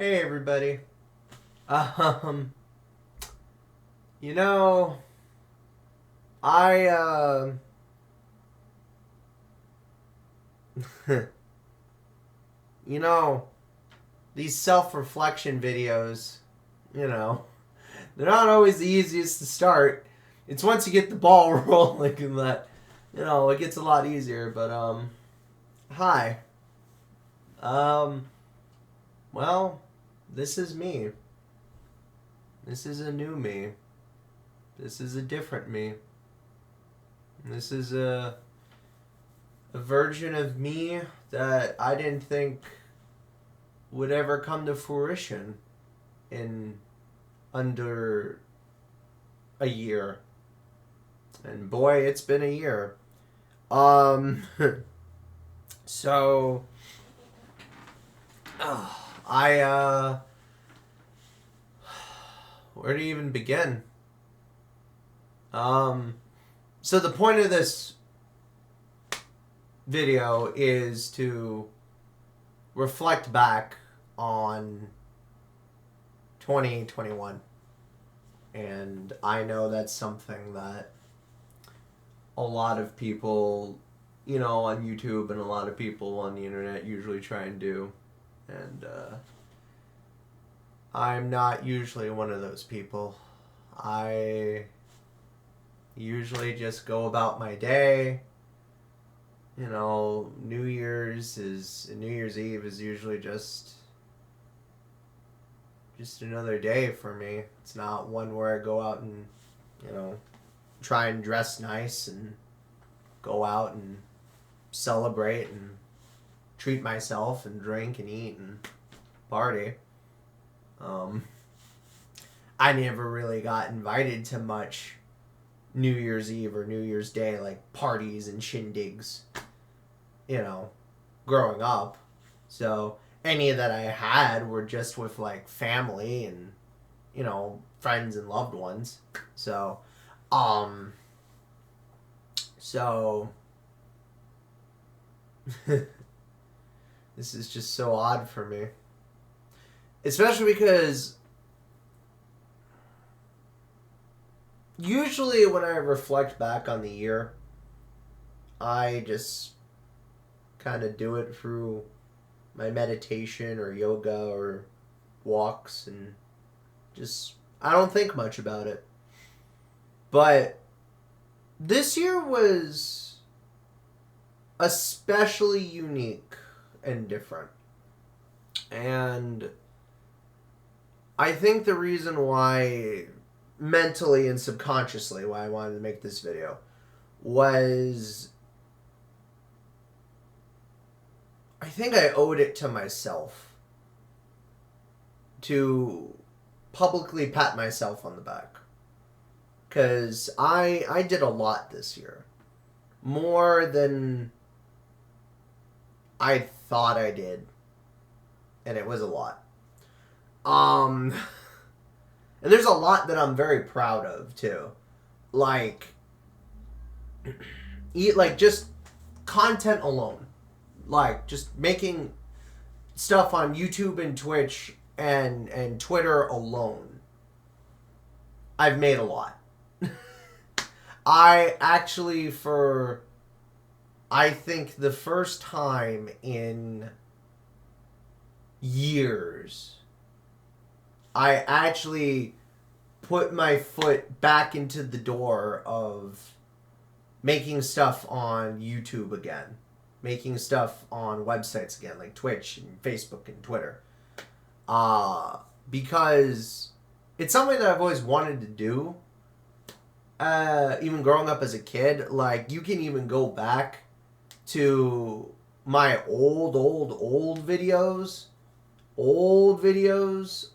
Hey everybody. Um, you know, I you know, these self-reflection videos, you know, they're not always the easiest to start. It's once you get the ball rolling and that, it gets a lot easier, but hi. Um, well, this is me. This is a new me. This is a different me. This is a version of me that I didn't think would ever come to fruition in under a year. And boy, it's been a year. Um, so, I, where to even begin? So the point of this video is to reflect back on 2021. And I know that's something that a lot of people, on YouTube and a lot of people on the internet usually try and do. And I'm not usually one of those people. I usually just go about my day. New Year's Eve is usually just another day for me. It's not one where I go out and, try and dress nice and go out and celebrate and treat myself and drink and eat and party. I never really got invited to much New Year's Eve or New Year's Day, like parties and shindigs, growing up. So any that I had were just with like family and, friends and loved ones. So this is just so odd for me. Especially because usually when I reflect back on the year, I just kind of do it through my meditation or yoga or walks and just, I don't think much about it. But this year was especially unique and different. And I think the reason why, mentally and subconsciously, why I wanted to make this video was I think I owed it to myself to publicly pat myself on the back. Because I did a lot this year. More than I thought I did. And it was a lot. And there's a lot that I'm very proud of, too. Like just content alone. Like, just making stuff on YouTube and Twitch and Twitter alone. I've made a lot. I actually, I think the first time in years, I actually put my foot back into the door of making stuff on YouTube again. Making stuff on websites again, like Twitch and Facebook and Twitter. Because it's something that I've always wanted to do. Even growing up as a kid, like, you can even go back to my old videos. Old videos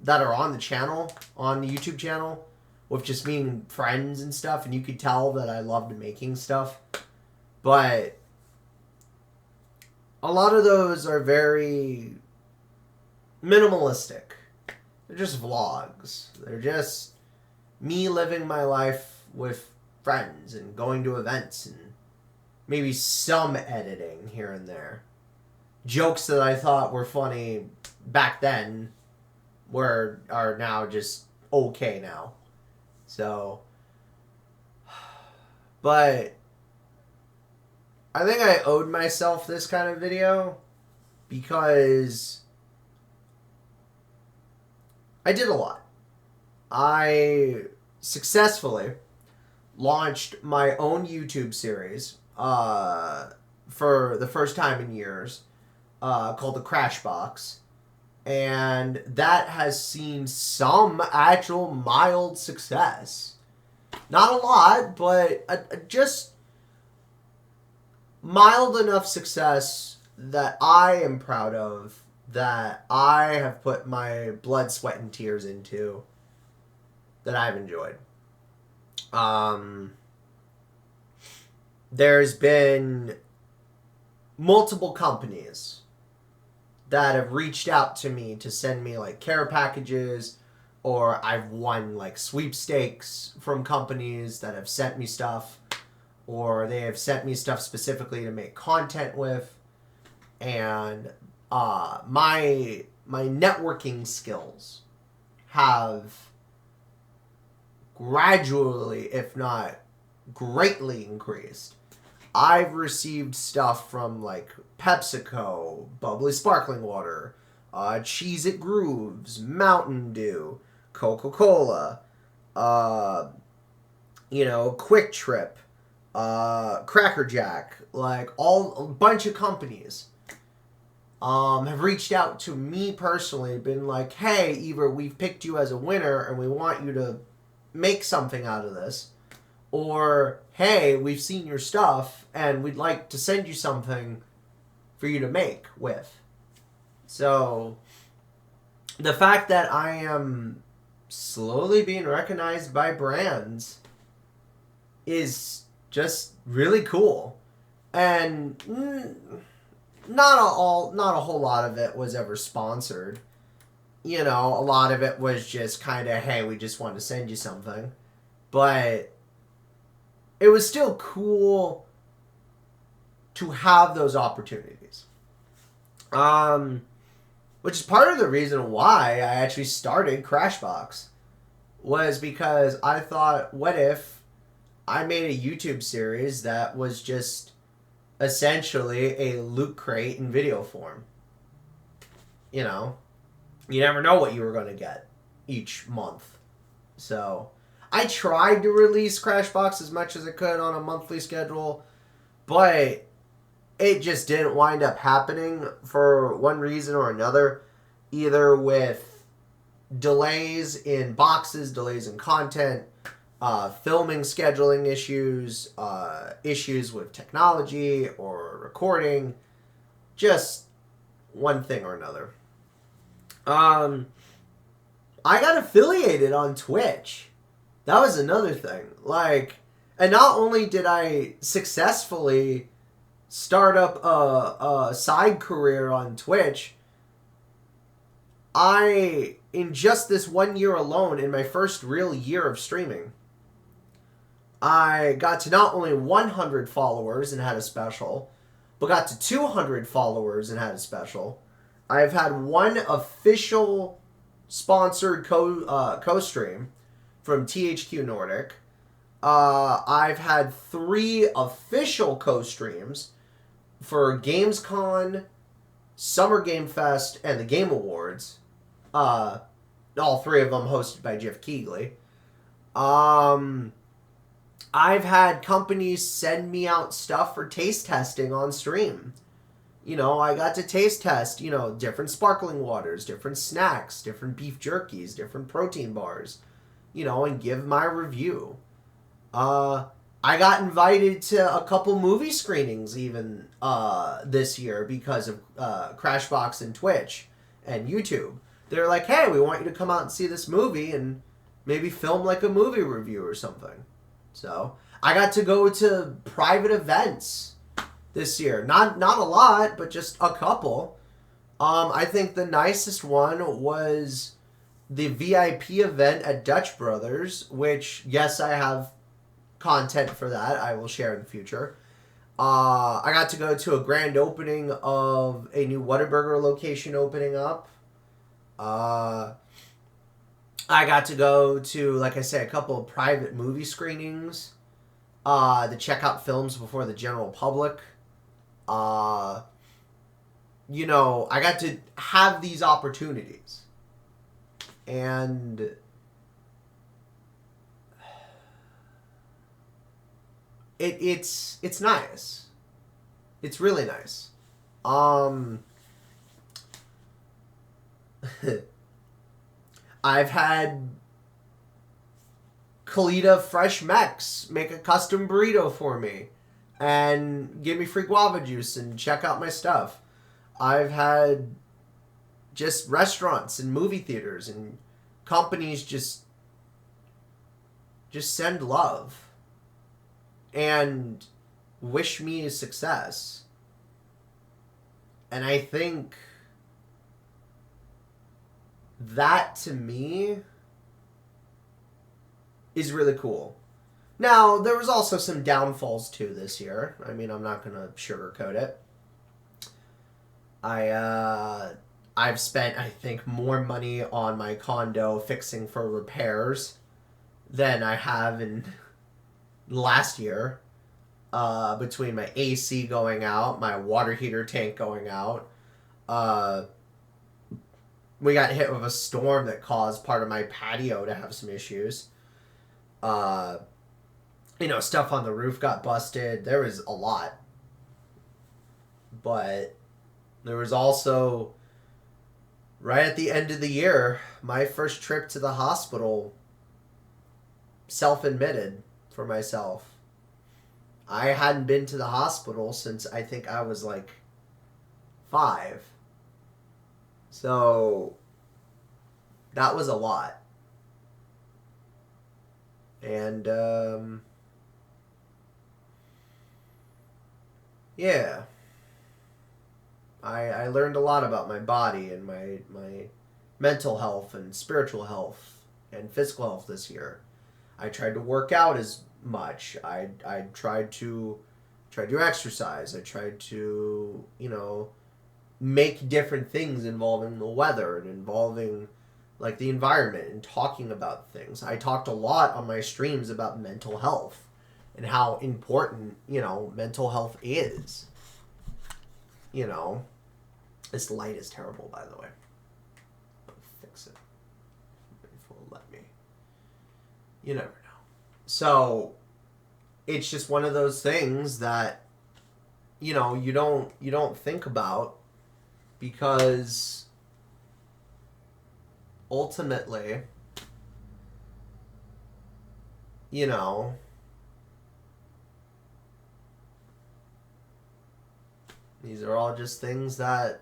that are on the channel, on the YouTube channel, with just me and friends and stuff, and you could tell that I loved making stuff. But a lot of those are very minimalistic. They're just vlogs. They're just me living my life with friends and going to events and maybe some editing here and there. Jokes that I thought were funny back then are now just okay now. So, but I think I owed myself this kind of video because I did a lot. I successfully launched my own YouTube series for the first time in years called The Crash Box. And that has seen some actual mild success. Not a lot, but just mild enough success that I am proud of, that I have put my blood, sweat, and tears into, that I've enjoyed. There's been multiple companies that have reached out to me to send me like care packages, or I've won like sweepstakes from companies that have sent me stuff, or they have sent me stuff specifically to make content with. And my networking skills have gradually, if not greatly, increased. I've received stuff from like PepsiCo, Bubbly Sparkling Water, Cheez-It Grooves, Mountain Dew, Coca-Cola, Quick Trip, Cracker Jack, like a bunch of companies have reached out to me personally, been like, hey, either we've picked you as a winner and we want you to make something out of this, or hey, we've seen your stuff and we'd like to send you something for you to make with. So the fact that I am slowly being recognized by brands is just really cool. And not a whole lot of it was ever sponsored. A lot of it was just kind of, hey, we just want to send you something. But it was still cool to have those opportunities. Which is part of the reason why I actually started Crashbox, was because I thought, what if I made a YouTube series that was just essentially a Loot Crate in video form? You never know what you were going to get each month. So I tried to release Crashbox as much as I could on a monthly schedule, but it just didn't wind up happening for one reason or another, either with delays in boxes, delays in content, filming scheduling issues, issues with technology or recording, just one thing or another. I got affiliated on Twitch. That was another thing. And not only did I successfully start up a side career on Twitch, in just this 1 year alone, in my first real year of streaming, I got to not only 100 followers and had a special, but got to 200 followers and had a special. I've had one official sponsored co-stream from THQ Nordic. I've had 3 official co-streams for Gamescom, Summer Game Fest, and the Game Awards. All 3 of them hosted by Jeff Keighley. I've had companies send me out stuff for taste testing on stream. I got to taste test, different sparkling waters, different snacks, different beef jerkies, different protein bars, and give my review. I got invited to a couple movie screenings even this year because of Crashbox and Twitch and YouTube. They're like, hey, we want you to come out and see this movie and maybe film like a movie review or something. So I got to go to private events this year. Not a lot, but just a couple. I think the nicest one was the VIP event at Dutch Brothers, which, yes, I have content for that I will share in the future. I got to go to a grand opening of a new Whataburger location opening up. I got to go to, like I said, a couple of private movie screenings to check out films before the general public. You know, I got to have these opportunities. And it's nice. It's really nice. I've had Kalita Fresh Mex make a custom burrito for me and give me free guava juice and check out my stuff. I've had just restaurants and movie theaters and companies just send love and wish me success. And I think that, to me, is really cool. Now, there was also some downfalls too this year. I mean, I'm not going to sugarcoat it. I've spent, I think, more money on my condo fixing for repairs than I have in last year. Between my AC going out, my water heater tank going out. We got hit with a storm that caused part of my patio to have some issues. You know, stuff on the roof got busted. There was a lot. But there was also, right at the end of the year, my first trip to the hospital, self-admitted for myself. I hadn't been to the hospital since I think I was like 5. So that was a lot. And yeah. I learned a lot about my body and my mental health and spiritual health and physical health this year. I tried to work out as much. I tried to exercise. I tried to, you know, make different things involving the weather and involving like the environment and talking about things. I talked a lot on my streams about mental health and how important, you know, mental health is. You know, this light is terrible, by the way. I'll fix it if it'll let me. You never know. So it's just one of those things that, you know, you don't think about, because ultimately, you know, these are all just things that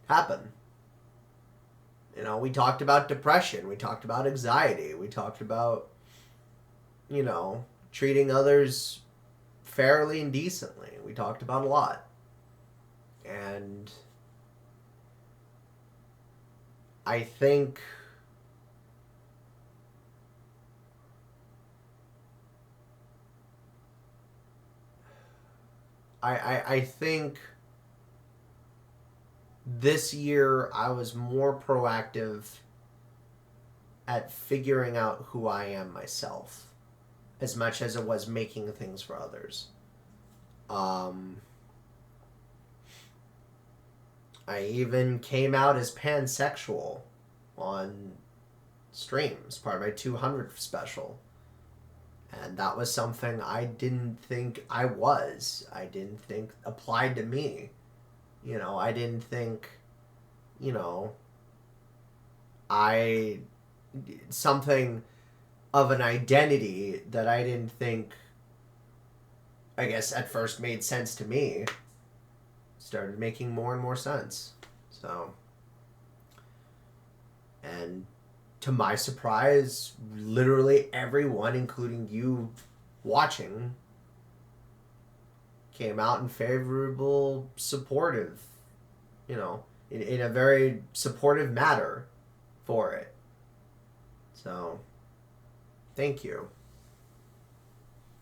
happen. You know, we talked about depression. We talked about anxiety. We talked about, you know, treating others fairly and decently. We talked about a lot. And I think I think this year I was more proactive at figuring out who I am myself, as much as it was making things for others. I even came out as pansexual on streams, part of my 200th special. And that was something I didn't think I was. I didn't think applied to me. You know, I didn't think, you know, something of an identity that I didn't think, I guess, at first made sense to me, started making more and more sense. So, and to my surprise, literally everyone, including you watching, came out in favorable, supportive, you know, in a very supportive manner for it. So, thank you.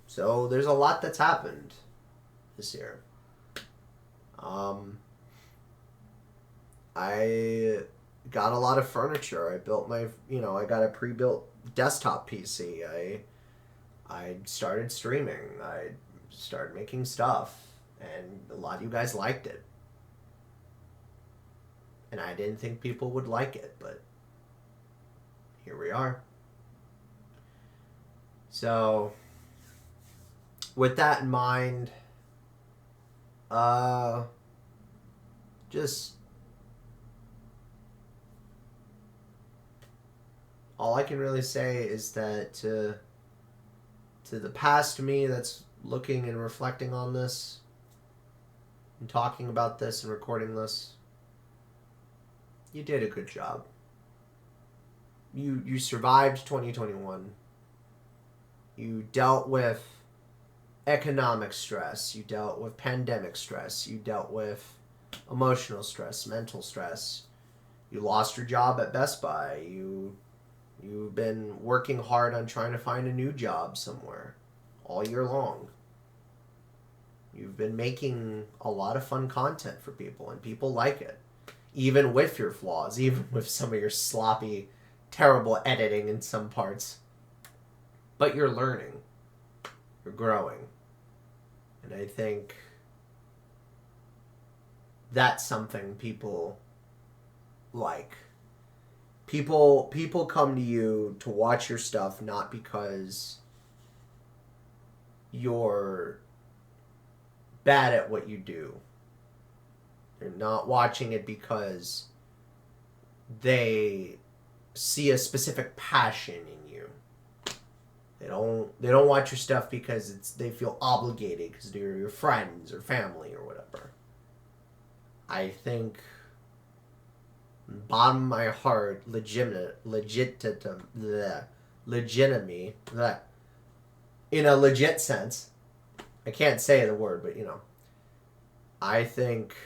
So, there's a lot that's happened this year. I got a lot of furniture. I built my, I got a pre-built desktop PC. I started streaming. I started making stuff, and a lot of you guys liked it. And I didn't think people would like it, but here we are. So, with that in mind, just all I can really say is that to the past me that's looking and reflecting on this and talking about this and recording this, you did a good job. You survived 2021. You dealt with economic stress. You dealt with pandemic stress. You dealt with emotional stress, mental stress. You lost your job at Best Buy. You've been working hard on trying to find a new job somewhere all year long. You've been making a lot of fun content for people, and people like it. Even with your flaws, even with some of your sloppy, terrible editing in some parts. But you're learning. You're growing. And I think that's something people like. People come to you to watch your stuff not because you're bad at what you do. They're not watching it because they see a specific passion in you. They don't watch your stuff because they feel obligated because they're your friends or family or whatever. I think bottom of my heart, legitimate, that in a legit sense, I can't say the word, but I think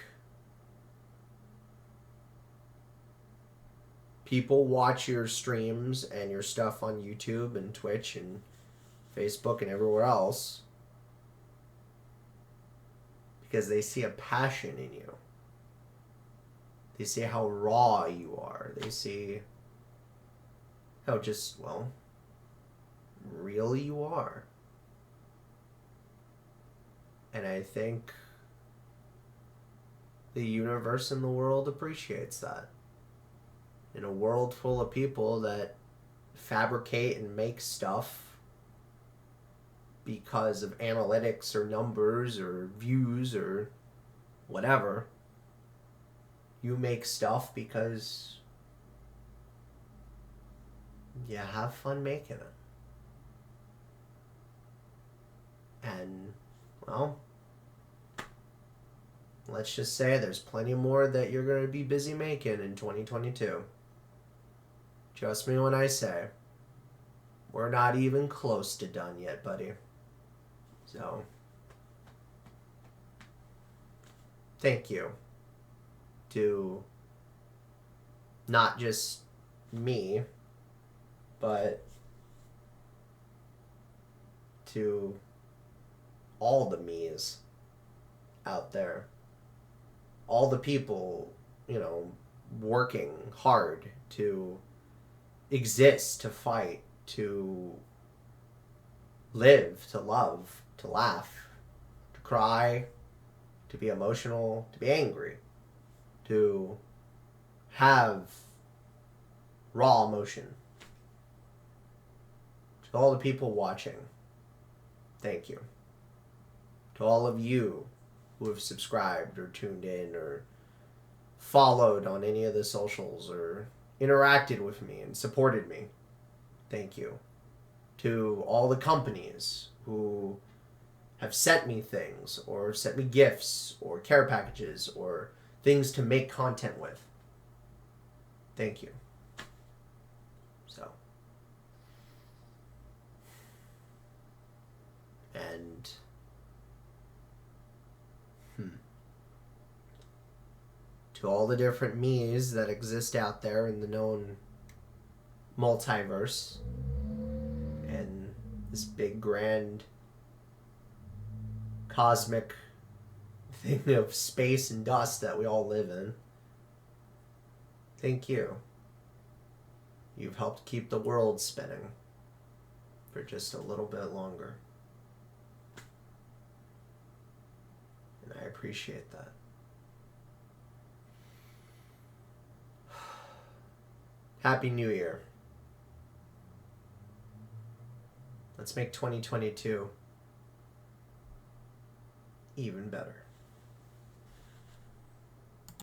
people watch your streams and your stuff on YouTube and Twitch and Facebook and everywhere else because they see a passion in you. They see how raw you are. They see how real you are. And I think the universe and the world appreciates that. In a world full of people that fabricate and make stuff because of analytics or numbers or views or whatever, you make stuff because you have fun making it. And, well, let's just say there's plenty more that you're going to be busy making in 2022. Trust me when I say, we're not even close to done yet, buddy. So, thank you to not just me, but to all the me's out there. All the people, working hard to exist, to fight, to live, to love, to laugh, to cry, to be emotional, to be angry, to have raw emotion. To all the people watching, thank you. To all of you who have subscribed or tuned in or followed on any of the socials or interacted with me and supported me, thank you. To all the companies who have sent me things or sent me gifts or care packages or things to make content with, thank you. So, and to all the different me's that exist out there in the known multiverse and this big grand cosmic thing of space and dust that we all live in, Thank you. You've helped keep the world spinning for just a little bit longer. And I appreciate that. Happy New Year. Let's make 2022 even better.